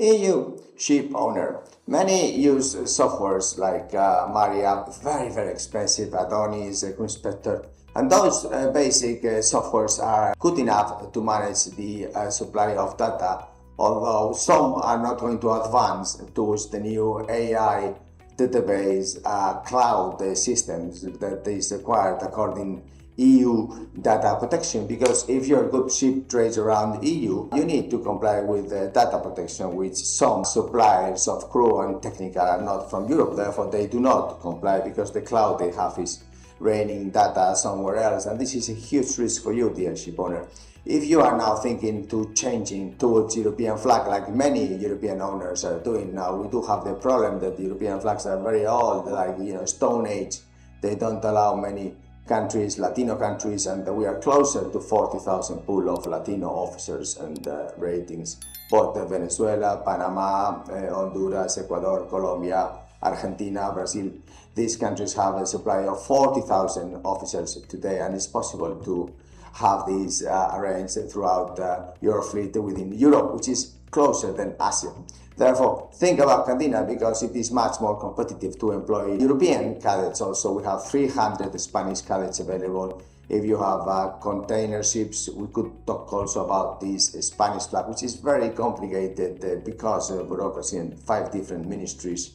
EU ship owner. Many use softwares like Maria, very expensive, Adonis, Inspector, and those basic softwares are good enough to manage the supply of data, although some are not going to advance towards the new AI database cloud systems that is required according EU data protection, because if your good ship trades around EU, you need to comply with data protection, which some suppliers of crew and technical are not from Europe. Therefore, they do not comply because the cloud they have is raining data somewhere else, and this is a huge risk for you, dear ship owner. If you are now thinking to changing towards European flag, like many European owners are doing now, we do have the problem that the European flags are very old, like Stone Age. They don't allow many countries, Latino countries, and we are closer to 40,000 pool of Latino officers and ratings. Both Venezuela, Panama, Honduras, Ecuador, Colombia, Argentina, Brazil. These countries have a supply of 40,000 officers today, and it's possible to have these arranged throughout your fleet within Europe, which is closer than Asia. Therefore, think about Candina because it is much more competitive to employ European cadets. Also, we have 300 Spanish cadets available. If you have container ships, we could talk also about this Spanish flag, which is very complicated because of bureaucracy and 5 different ministries.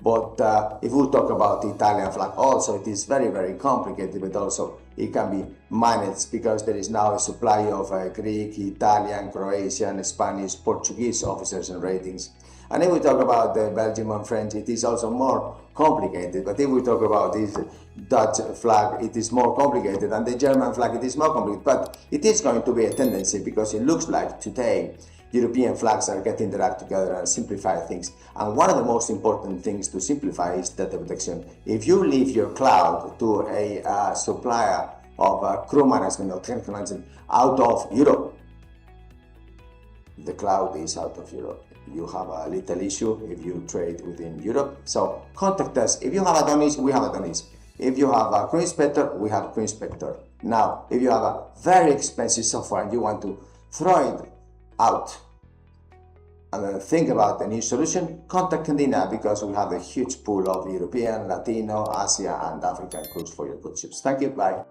But if we talk about the Italian flag, also it is very complicated, but also it can be managed because there is now a supply of Greek, Italian, Croatian, Spanish, Portuguese officers and ratings. And if we talk about the Belgian and French, it is also more complicated. But if we talk about this Dutch flag, it is more complicated, and the German flag, it is more complicated. But it is going to be a tendency because it looks like today European flags are getting their act together and simplify things. And one of the most important things to simplify is data protection. If you leave your cloud to a supplier of crew management or technical management out of Europe, the cloud is out of Europe. You have a little issue if you trade within Europe. So contact us. If you have Adonis, we have Adonis. If you have a crew inspector, we have a crew inspector. Now, if you have a very expensive software and you want to throw it out and then think about a new solution, contact Candina because we have a huge pool of European, Latino, Asia and African crews for your good ships. Thank you, bye.